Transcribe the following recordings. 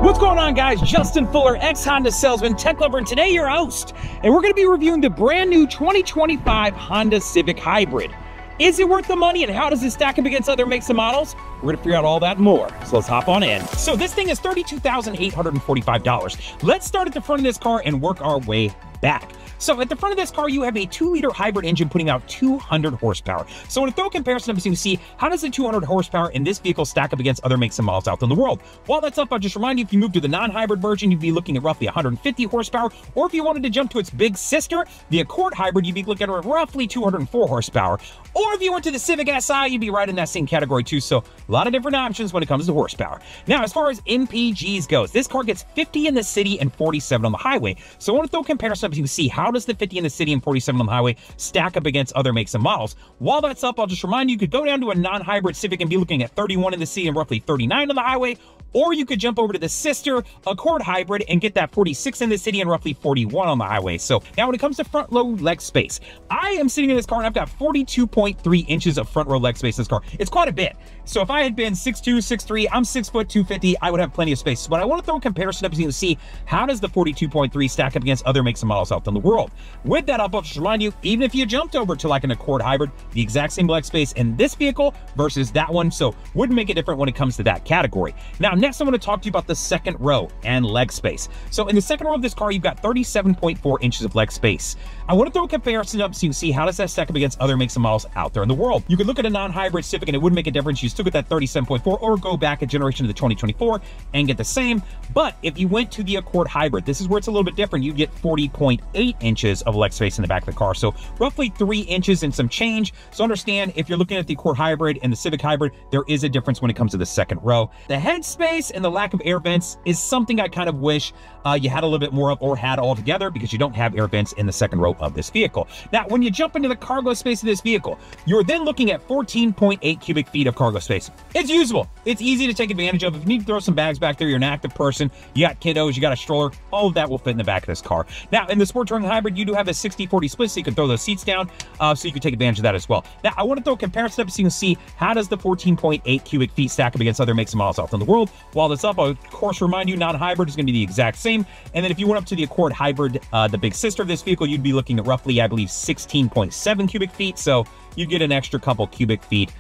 What's going on, guys? Justin Fuller, ex-Honda salesman, tech lover, and today your host. And we're going to be reviewing the brand new 2025 Honda Civic Hybrid. Is it worth the money, and how does it stack up against other makes and models? We're going to figure out all that and more, so let's hop on in. So this thing is $32,845. Let's start at the front of this car and work our way back. So at the front of this car, you have a 2-liter hybrid engine putting out 200 horsepower. So I want to throw a comparison up so you can see how does the 200 horsepower in this vehicle stack up against other makes and models out in the world. While that's up, I'll just remind you, if you move to the non-hybrid version, you'd be looking at roughly 150 horsepower. Or if you wanted to jump to its big sister, the Accord Hybrid, you'd be looking at roughly 204 horsepower. Or if you went to the Civic Si, you'd be right in that same category too. So a lot of different options when it comes to horsepower. Now, as far as MPGs goes, this car gets 50 in the city and 47 on the highway. So I want to throw a comparison up so you can see how does the 50 in the city and 47 on the highway stack up against other makes and models. While that's up, I'll just remind you, you could go down to a non-hybrid Civic and be looking at 31 in the city and roughly 39 on the highway. Or you could jump over to the sister Accord Hybrid and get that 46 in the city and roughly 41 on the highway. So now when it comes to front row leg space, I am sitting in this car and I've got 42.3 inches of front row leg space in this car. It's quite a bit. So if I had been 6'2", 6'3", I'm 6 foot 250, I would have plenty of space. But I want to throw a comparison up so you can see how does the 42.3 stack up against other makes and models out in the world. With that, I'll just remind you, even if you jumped over to like an Accord Hybrid, the exact same leg space in this vehicle versus that one, so wouldn't make it different when it comes to that category. Now, next I'm going to talk to you about the second row and leg space. So in the second row of this car, you've got 37.4 inches of leg space. I want to throw a comparison up so you can see how does that stack up against other makes and models out there in the world. You could look at a non-hybrid Civic and it wouldn't make a difference. You still get that 37.4, or go back a generation to the 2024 and get the same. But if you went to the Accord Hybrid, this is where it's a little bit different. You get 40.8 inches of leg space in the back of the car. So roughly 3 inches and some change. So understand, if you're looking at the Accord Hybrid and the Civic Hybrid, there is a difference when it comes to the second row. The head space and the lack of air vents is something I kind of wish you had a little bit more of, or had altogether, because you don't have air vents in the second row of this vehicle. Now, when you jump into the cargo space of this vehicle, you're then looking at 14.8 cubic feet of cargo space. It's usable. It's easy to take advantage of. If you need to throw some bags back there, you're an active person, you got kiddos, you got a stroller, all of that will fit in the back of this car. Now, in the Sport Touring Hybrid, you do have a 60-40 split, so you can throw those seats down, so you can take advantage of that as well. Now, I want to throw a comparison up so you can see how does the 14.8 cubic feet stack up against other makes and models out in the world. While this up, I'll of course remind you, non-hybrid is going to be the exact same. And then if you went up to the Accord Hybrid, the big sister of this vehicle, you'd be looking at roughly, I believe, 16.7 cubic feet. So you get an extra couple cubic feet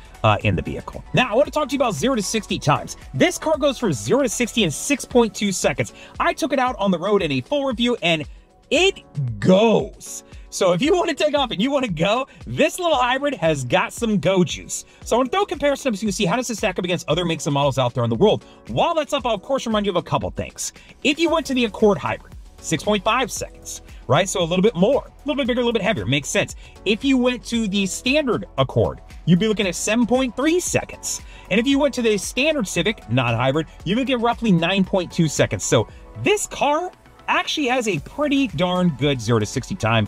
in the vehicle. Now, I want to talk to you about 0 to 60 times. This car goes from 0 to 60 in 6.2 seconds. I took it out on the road in a full review, and it goes. So if you want to take off and you want to go, this little hybrid has got some go juice. So I want to throw a comparison up so you can see how does it stack up against other makes and models out there in the world. While that's up, I'll of course remind you of a couple things. If you went to the Accord Hybrid, 6.5 seconds, right? So a little bit more, a little bit bigger, a little bit heavier, makes sense. If you went to the standard Accord, you'd be looking at 7.3 seconds. And if you went to the standard Civic, non-hybrid, you'd be looking at roughly 9.2 seconds. So this car actually has a pretty darn good 0 to 60 time.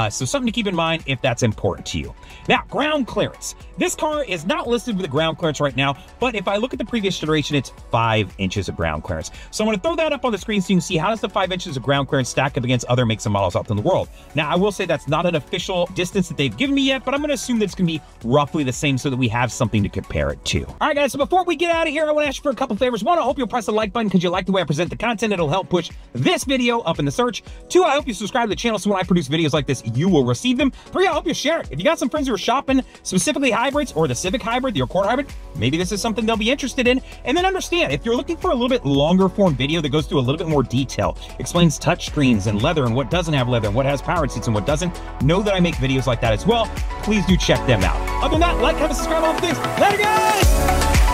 So something to keep in mind if that's important to you. Now, ground clearance. This car is not listed with the ground clearance right now, but if I look at the previous generation, it's 5 inches of ground clearance. So I'm going to throw that up on the screen so you can see how does the 5 inches of ground clearance stack up against other makes and models out in the world. Now, I will say that's not an official distance that they've given me yet, but I'm going to assume that it's going to be roughly the same so that we have something to compare it to. All right, guys, so before we get out of here, I want to ask you for a couple favors. One, I hope you'll press the like button because you like the way I present the content. It'll help push this video up in the search. 2, I hope you subscribe to the channel so when I produce videos like this, you will receive them. 3, I hope you share it. If you got some friends who are shopping specifically hybrids or the Civic Hybrid, the Accord Hybrid, maybe this is something they'll be interested in. And then understand, if you're looking for a little bit longer form video that goes through a little bit more detail, explains touchscreens and leather and what doesn't have leather and what has powered seats and what doesn't, know that I make videos like that as well. Please do check them out. Other than that, like, comment, subscribe, all the things. Later, guys!